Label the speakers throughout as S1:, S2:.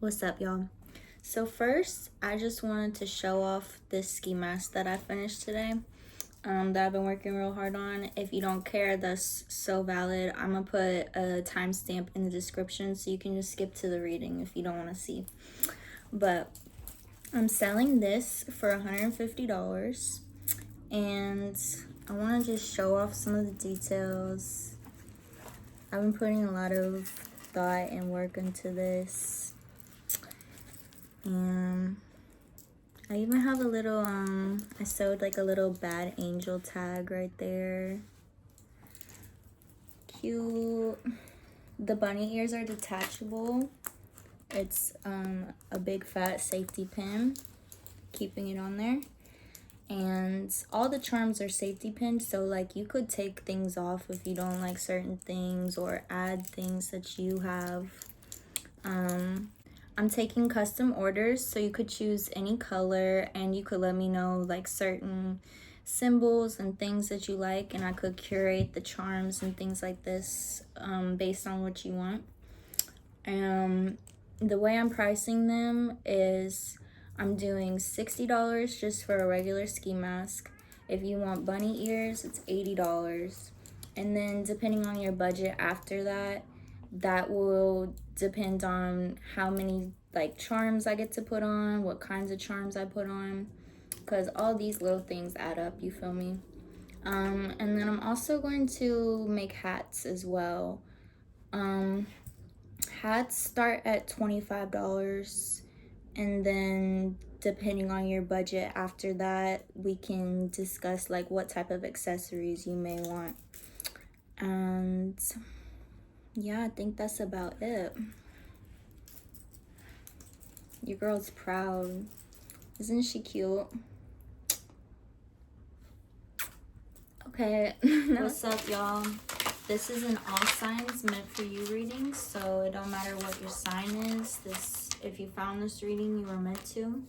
S1: What's up, y'all? So first, I just wanted to show off this ski mask that I finished today, that I've been working real hard on. If you don't care, that's so valid. I'm gonna put a timestamp in the description so you can just skip to the reading if you don't want to see. But I'm selling this for $150, and I want to just show off some of the details. I've been putting a lot of thought and work into this. I even have a little, I sewed like a little bad angel tag right there. Cute. The bunny ears are detachable. It's a big fat safety pin, keeping it on there. And all the charms are safety pins, so like you could take things off if you don't like certain things or add things that you have. I'm taking custom orders, so you could choose any color and you could let me know like certain symbols and things that you like, and I could curate the charms and things like this based on what you want. The way I'm pricing them is I'm doing $60 just for a regular ski mask. If you want bunny ears, it's $80. And then depending on your budget after that, that will depend on how many like charms I get to put on, what kinds of charms I put on, because all these little things add up, you feel me? And then I'm also going to make hats as well. Hats start at $25, and then depending on your budget after that, we can discuss like what type of accessories you may want. And yeah, I think that's about it. Your girl's proud. Isn't she cute? Okay. What's up, y'all? This is an all signs meant for you reading, so it don't matter what your sign is. If you found this reading, you were meant to.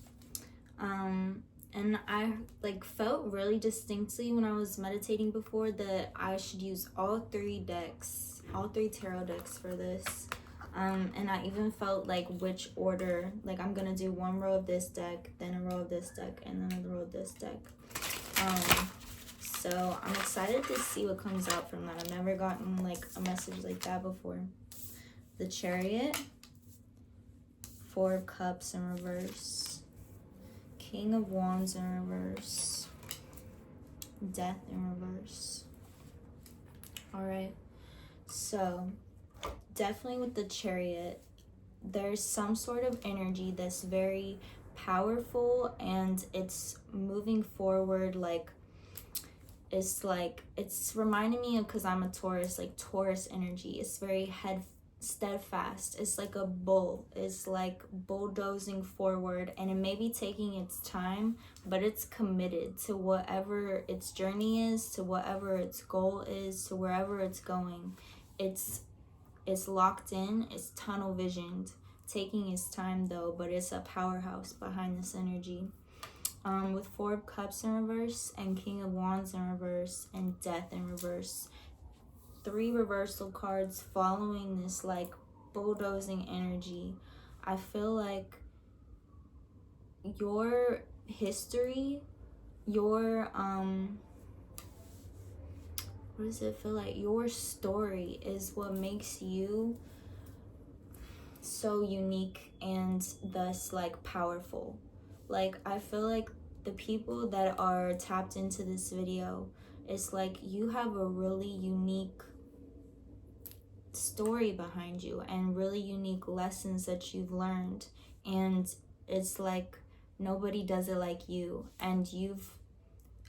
S1: And I like felt really distinctly when I was meditating before that I should use all three tarot decks for this. And I even felt like which order, like I'm gonna do one row of this deck, then a row of this deck, and then a row of this deck. So I'm excited to see what comes out from that. I've never gotten like a message like that before. The Chariot, Four of Cups in reverse, King of Wands in reverse, Death in reverse. Alright, so definitely with the Chariot, there's some sort of energy that's very powerful, and it's moving forward like it's reminding me of, because I'm a Taurus, like Taurus energy. It's very steadfast. It's like a bull. It's like bulldozing forward, and it may be taking its time, but it's committed to whatever its journey is, to whatever its goal is, to wherever it's going. It's locked in. It's tunnel visioned, taking its time though, but it's a powerhouse behind this energy. With Four of Cups in reverse and King of Wands in reverse and Death in reverse. 3 reversal cards following this like bulldozing energy. I feel like your history, your what does it feel like? Your story is what makes you so unique and thus like powerful. Like I feel like the people that are tapped into this video, it's like you have a really unique story behind you and really unique lessons that you've learned, and it's like nobody does it like you, and you've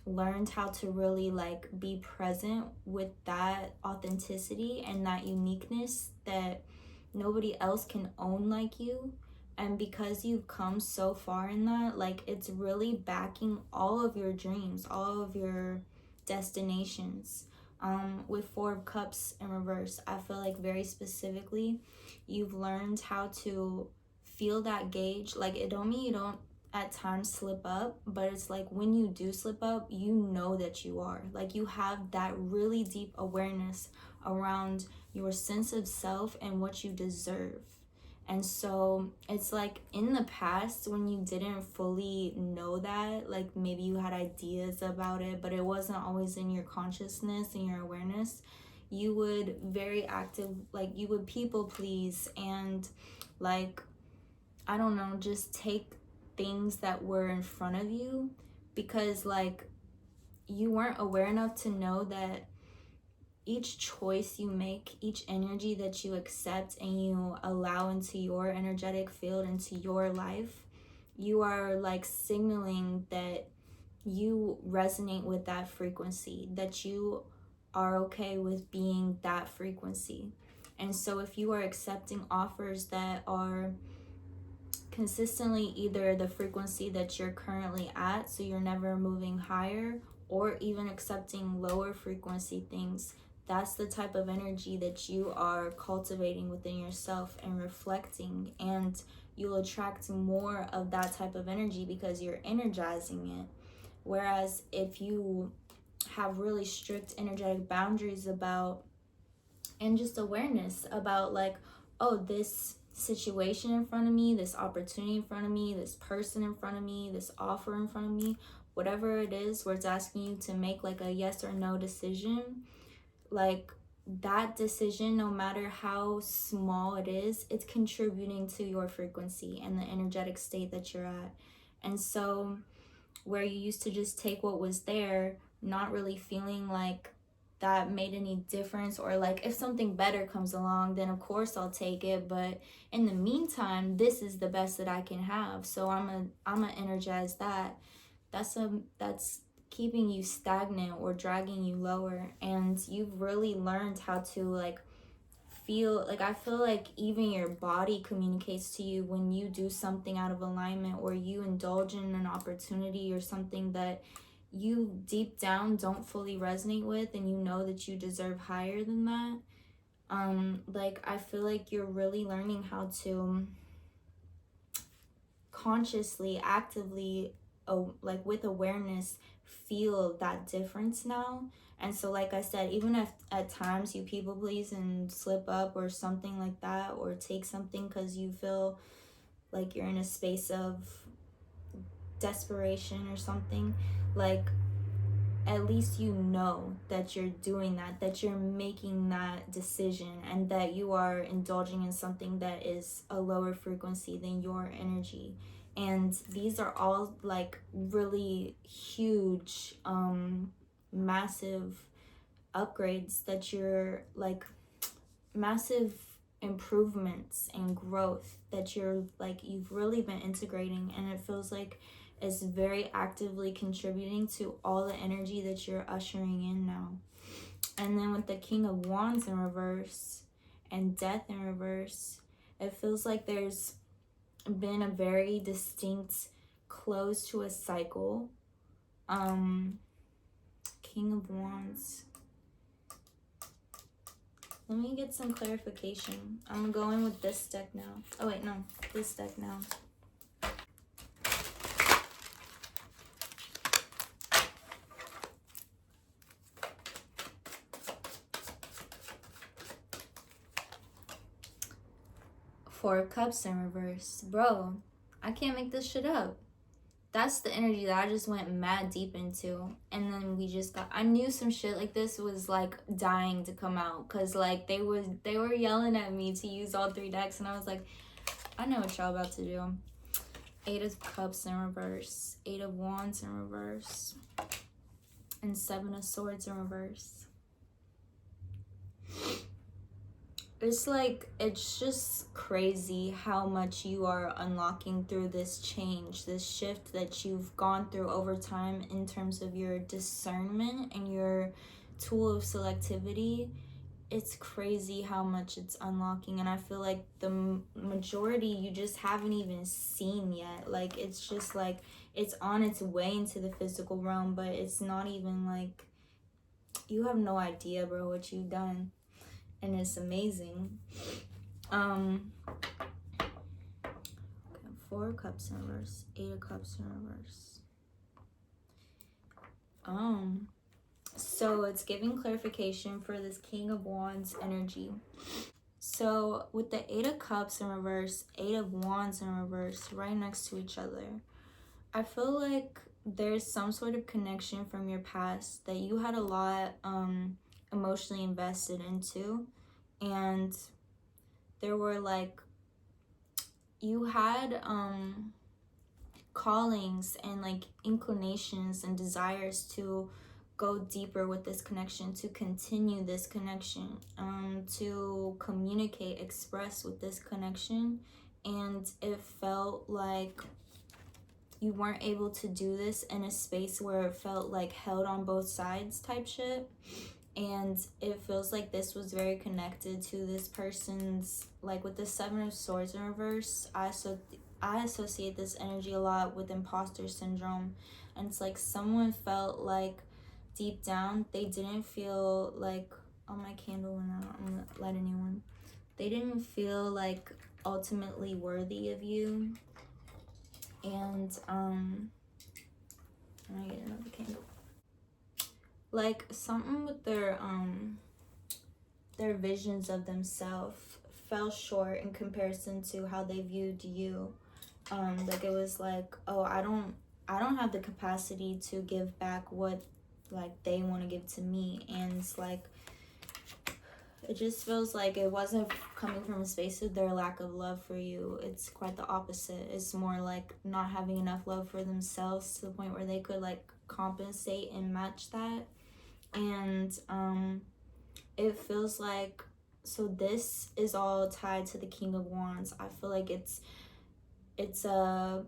S1: learned how to really like be present with that authenticity and that uniqueness that nobody else can own like you. And because you've come so far in that, like it's really backing all of your dreams, all of your destinations. With Four of Cups in reverse, I feel like very specifically you've learned how to feel that gauge. Like it don't mean you don't at times slip up, but it's like when you do slip up, you know that you are like, you have that really deep awareness around your sense of self and what you deserve. And so it's like in the past when you didn't fully know that, like maybe you had ideas about it, but it wasn't always in your consciousness and your awareness, you would very active, like you would people please and like, I don't know, just take things that were in front of you because like you weren't aware enough to know that each choice you make, each energy that you accept and you allow into your energetic field, into your life, you are like signaling that you resonate with that frequency, that you are okay with being that frequency. And so if you are accepting offers that are consistently either the frequency that you're currently at, so you're never moving higher, or even accepting lower frequency things, that's the type of energy that you are cultivating within yourself and reflecting, and you'll attract more of that type of energy because you're energizing it. Whereas if you have really strict energetic boundaries about, and just awareness about like, oh, this situation in front of me, this opportunity in front of me, this person in front of me, this offer in front of me, whatever it is where it's asking you to make like a yes or no decision, like that decision, no matter how small it is, it's contributing to your frequency and the energetic state that you're at. And so where you used to just take what was there, not really feeling like that made any difference, or like if something better comes along, then of course I'll take it, but in the meantime, this is the best that I can have, so I'm gonna energize that. That's keeping you stagnant or dragging you lower. And you've really learned how to like feel, like I feel like even your body communicates to you when you do something out of alignment, or you indulge in an opportunity or something that you deep down don't fully resonate with, and you know that you deserve higher than that. Like I feel like you're really learning how to consciously, actively, like with awareness, feel that difference now. And so like I said, even if at times you people please and slip up or something like that, or take something because you feel like you're in a space of desperation or something, like at least you know that you're doing that, that you're making that decision, and that you are indulging in something that is a lower frequency than your energy. And these are all like really huge, massive upgrades that you're like, massive improvements and growth that you're like, you've really been integrating, and it feels like it's very actively contributing to all the energy that you're ushering in now. And then with the King of Wands in reverse and Death in reverse, it feels like there's been a very distinct close to a cycle. King of Wands. Let me get some clarification. I'm going with this deck now. Oh wait, no, this deck now. Four of Cups in reverse. Bro, I can't make this shit up. That's the energy that I just went mad deep into. And then we just got, I knew some shit like this was like dying to come out, because like they were yelling at me to use all three decks, and I was like, I know what y'all about to do. Eight of Cups in reverse, Eight of Wands in reverse, and Seven of Swords in reverse. It's like, it's just crazy how much you are unlocking through this change, this shift that you've gone through over time in terms of your discernment and your tool of selectivity. It's crazy how much it's unlocking, and I feel like the majority you just haven't even seen yet. Like it's just like it's on its way into the physical realm, but it's not even like, you have no idea, bro, what you've done. And it's amazing. Four of Cups in reverse, Eight of Cups in reverse. So it's giving clarification for this King of Wands energy. So with the Eight of Cups in reverse, Eight of Wands in reverse, right next to each other, I feel like there's some sort of connection from your past that you had a lot emotionally invested into, and there were like, you had callings and like inclinations and desires to go deeper with this connection, to continue this connection, to communicate, express with this connection, and it felt like you weren't able to do this in a space where it felt like held on both sides type shit. And it feels like this was very connected to this person's, like with the Seven of Swords in reverse, I associate this energy a lot with imposter syndrome. And it's like someone felt like deep down they didn't feel like, oh, my candle went out, I'm gonna light a new one. They didn't feel like ultimately worthy of you. And I'm gonna get another candle. Like something with their visions of themselves fell short in comparison to how they viewed you. Like it was like, oh, I don't have the capacity to give back what like they want to give to me. And it's like, it just feels like it wasn't coming from a space of their lack of love for you. It's quite the opposite. It's more like not having enough love for themselves to the point where they could like compensate and match that. And it feels like, so this is all tied to the King of Wands. I feel like it's a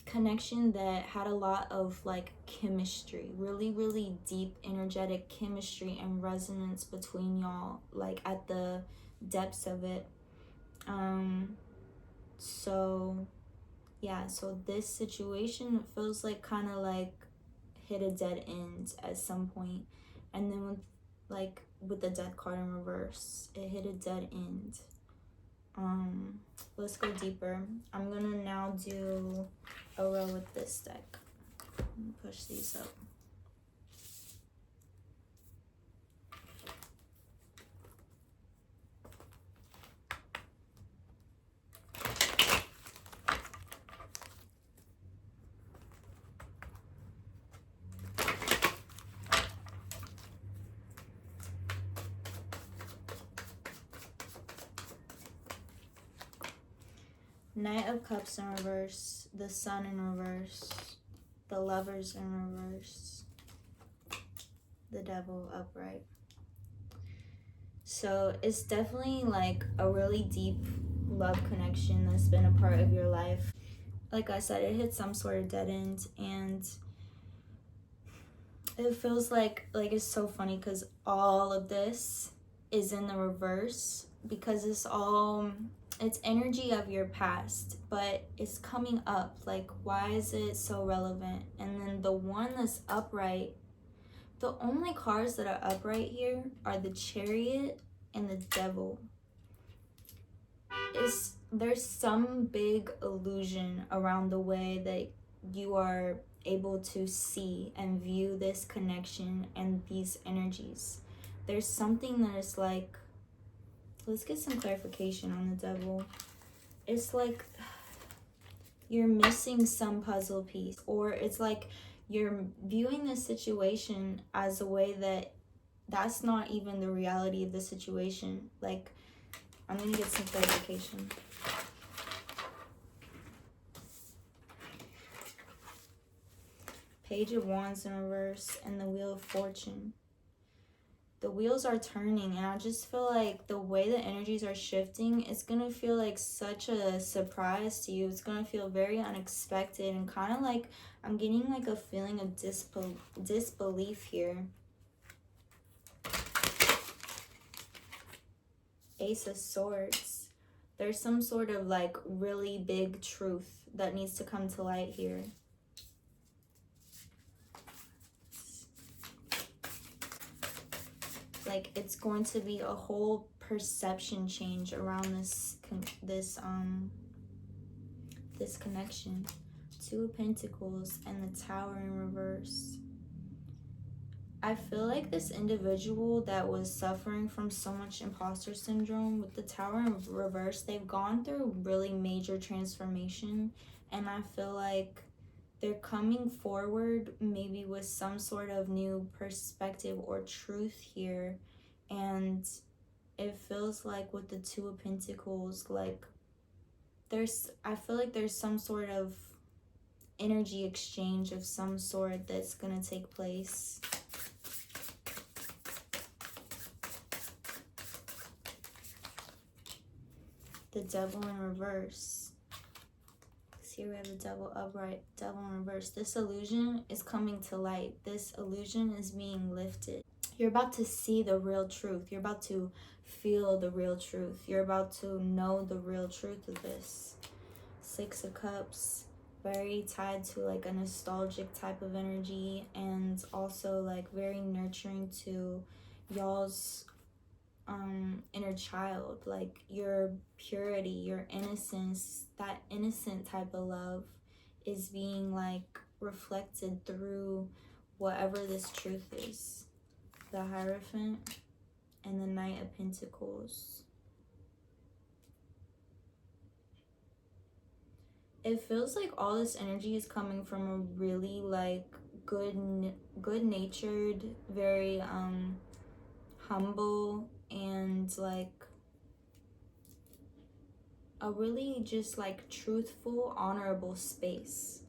S1: connection that had a lot of like chemistry, really, really deep energetic chemistry and resonance between y'all, like at the depths of it. So yeah, so this situation feels like kind of like hit a dead end at some point. And then with the Death card in reverse, it hit a dead end. Let's go deeper. I'm gonna now do a row with this deck. Push these up. Knight of Cups in reverse, the Sun in reverse, the Lovers in reverse, the Devil upright. So it's definitely like a really deep love connection that's been a part of your life. Like I said, it hit some sort of dead end, and it feels like it's so funny because all of this is in the reverse, because it's energy of your past, but it's coming up. Like, why is it so relevant? And then the one that's upright, the only cards that are upright here are the Chariot and the Devil. There's some big illusion around the way that you are able to see and view this connection and these energies. There's something that is like, let's get some clarification on the Devil. It's like you're missing some puzzle piece, or it's like you're viewing this situation as a way that's not even the reality of the situation. Like, I'm gonna get some clarification. Page of Wands in reverse and the Wheel of Fortune. The wheels are turning, and I just feel like the way the energies are shifting, it's gonna feel like such a surprise to you. It's gonna feel very unexpected, and kind of like I'm getting like a feeling of disbelief here. Ace of Swords. There's some sort of like really big truth that needs to come to light here. Like, it's going to be a whole perception change around this connection. Two of Pentacles and the Tower in reverse. I feel like this individual that was suffering from so much imposter syndrome with the Tower in reverse, they've gone through really major transformation, and I feel like they're coming forward maybe with some sort of new perspective or truth here. And it feels like with the Two of Pentacles, like I feel like there's some sort of energy exchange of some sort that's gonna take place. The Devil in reverse. Here we have the Devil upright, Devil in reverse. This illusion is coming to light. This illusion is being lifted. You're about to see the real truth. You're about to feel the real truth. You're about to know the real truth of this. Six of Cups, very tied to like a nostalgic type of energy, and also like very nurturing to y'all's inner child, like your purity, your innocence. That innocent type of love is being like reflected through whatever this truth is. The Hierophant and the Knight of Pentacles. It feels like all this energy is coming from a really like good-natured, very humble, and like a really just like truthful, honorable space.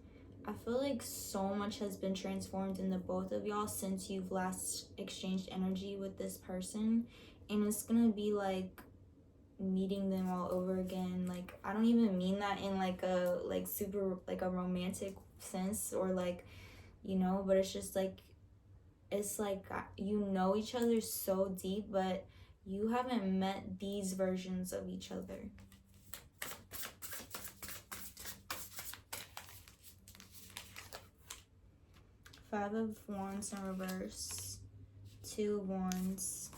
S1: I feel like so much has been transformed in the both of y'all since you've last exchanged energy with this person, and it's gonna be like meeting them all over again. Like, I don't even mean that in like a like super like a romantic sense, or like, you know, but it's just like, it's like you know each other so deep, but you haven't met these versions of each other. Five of Wands in reverse, Two of Wands,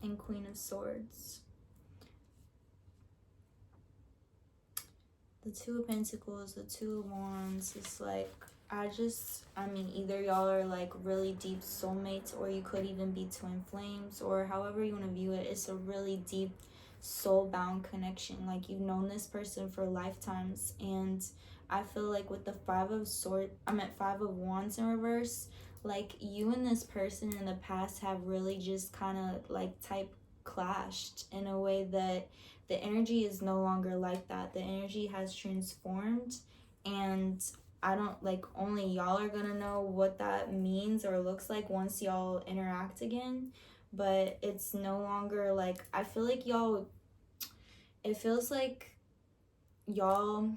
S1: and Queen of Swords. The Two of Pentacles, the Two of Wands, it's like, I mean, either y'all are like really deep soulmates, or you could even be twin flames, or however you want to view it. It's a really deep soul-bound connection. Like, you've known this person for lifetimes, and I feel like with the Five of Wands in reverse, like you and this person in the past have really just kind of like clashed in a way that the energy is no longer like that. The energy has transformed, and I don't like, only y'all are gonna know what that means or looks like once y'all interact again. But it's no longer like, I feel like y'all, it feels like y'all,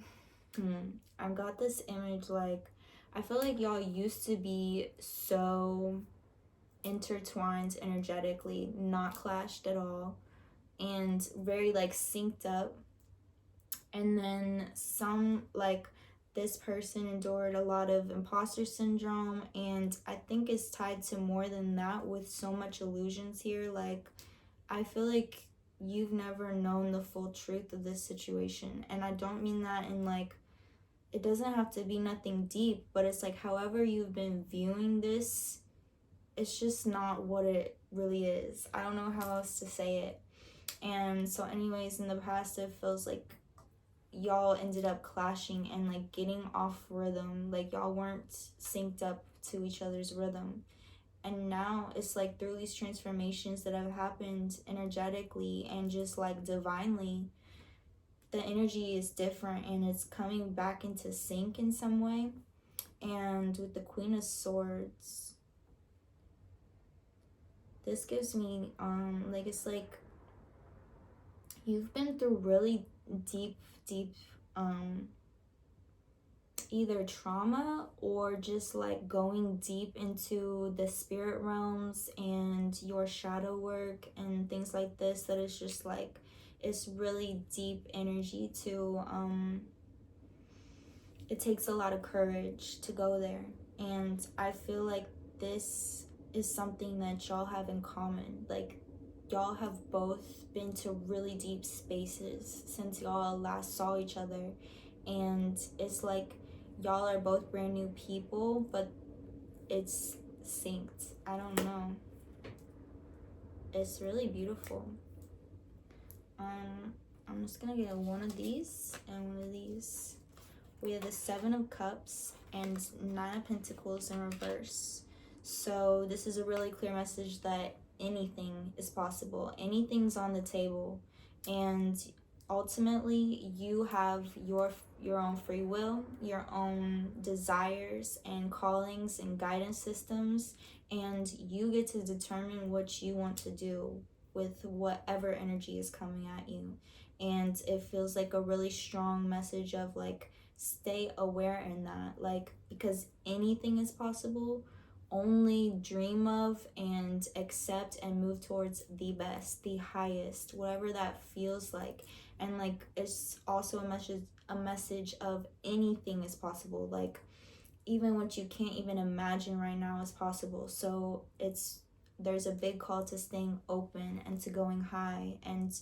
S1: I've got this image, like I feel like y'all used to be so intertwined energetically, not clashed at all, and very like synced up. And then this person endured a lot of imposter syndrome, and I think it's tied to more than that with so much illusions here. Like, I feel like you've never known the full truth of this situation, and I don't mean that in like, it doesn't have to be nothing deep, but it's like however you've been viewing this, it's just not what it really is. I don't know how else to say it. And so anyways, in the past, it feels like y'all ended up clashing and like getting off rhythm. Like, y'all weren't synced up to each other's rhythm. And now it's like through these transformations that have happened energetically and just like divinely, the energy is different and it's coming back into sync in some way. And with the Queen of Swords, this gives me like, it's like you've been through really deep either trauma or just like going deep into the spirit realms and your shadow work and things like this, that is just like, it's really deep energy to it takes a lot of courage to go there. And I feel like this is something that y'all have in common. Like, y'all have both been to really deep spaces since y'all last saw each other, and it's like y'all are both brand new people, but it's synced. I don't know. It's really beautiful. I'm just gonna get one of these and one of these. We have the Seven of Cups and Nine of Pentacles in reverse. So this is a really clear message that anything is possible. Anything's on the table. And ultimately, you have your own free will, your own desires and callings and guidance systems, and you get to determine what you want to do with whatever energy is coming at you. And it feels like a really strong message of like, stay aware in that, like, because anything is possible. Only dream of and accept and move towards the best, the highest, whatever that feels like. And like, it's also a message of anything is possible. Like, even what you can't even imagine right now is possible. So there's a big call to staying open and to going high and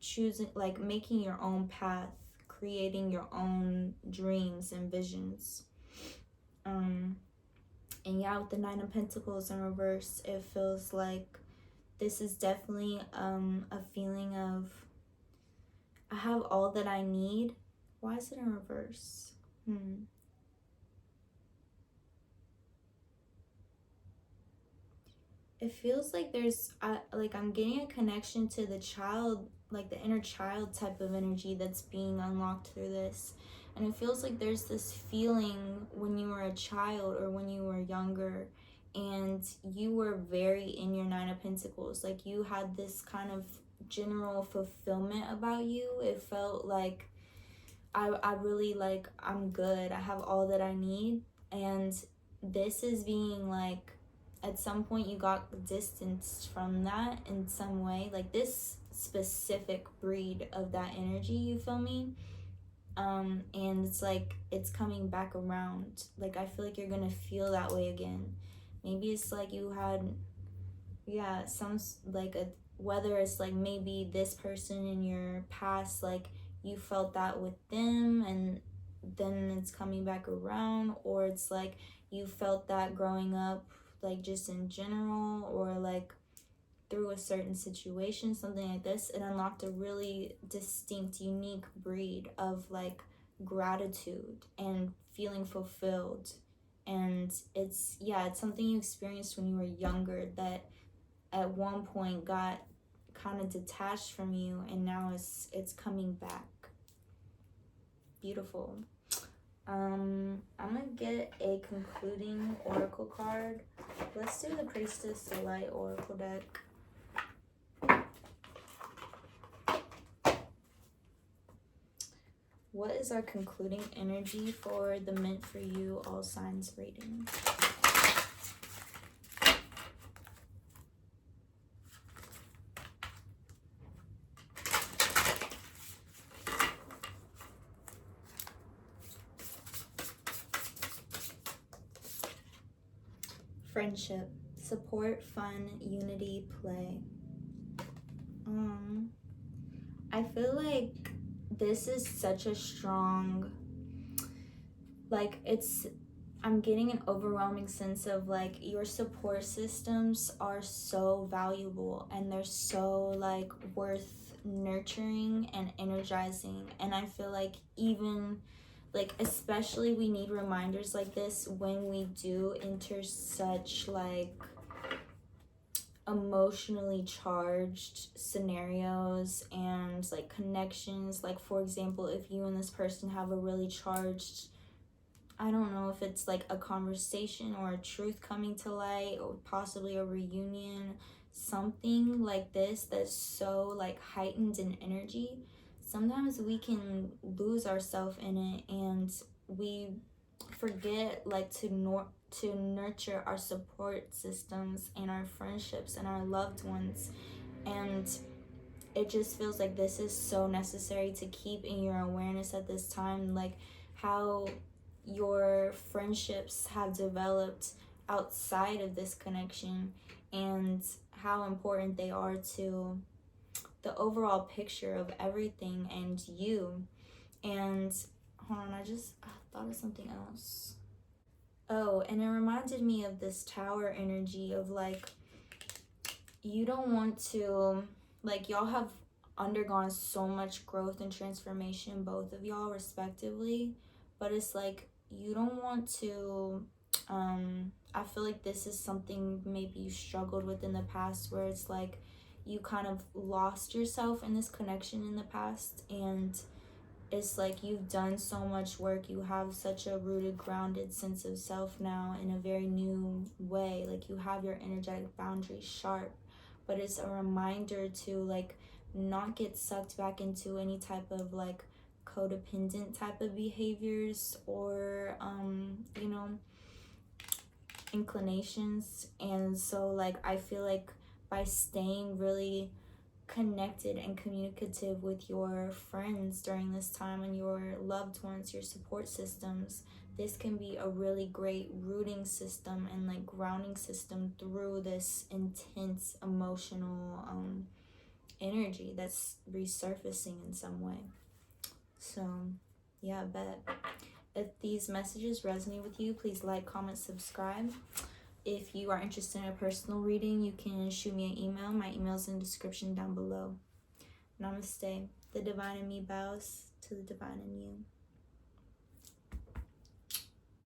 S1: choosing, like, making your own path, creating your own dreams and visions. And yeah, with the Nine of Pentacles in reverse, it feels like this is definitely a feeling of, I have all that I need. Why is it in reverse? It feels like I'm getting a connection to the child, like the inner child type of energy that's being unlocked through this. And it feels like there's this feeling when you were a child or when you were younger and you were very in your Nine of Pentacles. Like, you had this kind of general fulfillment about you. It felt like I really, like, I'm good. I have all that I need. And this is being like, at some point you got distanced from that in some way, like this specific breed of that energy, you feel me? And it's like, it's coming back around. Like, I feel like you're gonna feel that way again. Maybe it's like you had, yeah, some, like, a, whether it's like maybe this person in your past, like you felt that with them and then it's coming back around, or it's like you felt that growing up, like just in general, or like through a certain situation, something like this. It unlocked a really distinct, unique breed of like gratitude and feeling fulfilled. And it's, yeah, it's something you experienced when you were younger that at one point got kind of detached from you, and now it's coming back. Beautiful. I'm gonna get a concluding oracle card. Let's do the Priestess the Light Oracle deck. What is our concluding energy for the meant for you all signs reading? Friendship, support, fun, unity, play. I feel like this is such a strong, like, I'm getting an overwhelming sense of like your support systems are so valuable and they're so like worth nurturing and energizing. And I feel like even like, especially we need reminders like this when we do enter such like emotionally charged scenarios and like connections. Like, for example, if you and this person have a really charged, I don't know if it's like a conversation or a truth coming to light or possibly a reunion, something like this that's so like heightened in energy, sometimes we can lose ourselves in it and we forget like to nurture our support systems and our friendships and our loved ones. And it just feels like this is so necessary to keep in your awareness at this time, like how your friendships have developed outside of this connection and how important they are to the overall picture of everything and you. And hold on, I thought of something else. Oh, and it reminded me of this tower energy of like, you don't want to, like, y'all have undergone so much growth and transformation, both of y'all respectively, but it's like you don't want to, I feel like this is something maybe you struggled with in the past, where it's like you kind of lost yourself in this connection in the past, and it's like you've done so much work. You have such a rooted, grounded sense of self now in a very new way. Like, you have your energetic boundaries sharp, but it's a reminder to like not get sucked back into any type of like codependent type of behaviors or you know, inclinations. And so like I feel like by staying really connected and communicative with your friends during this time and your loved ones, your support systems, this can be a really great rooting system and like grounding system through this intense emotional energy that's resurfacing in some way. So yeah, but if these messages resonate with you, please like, comment, subscribe. If you are interested in a personal reading, you can shoot me an email. My email's in the description down below. Namaste. The divine in me bows to the divine in you.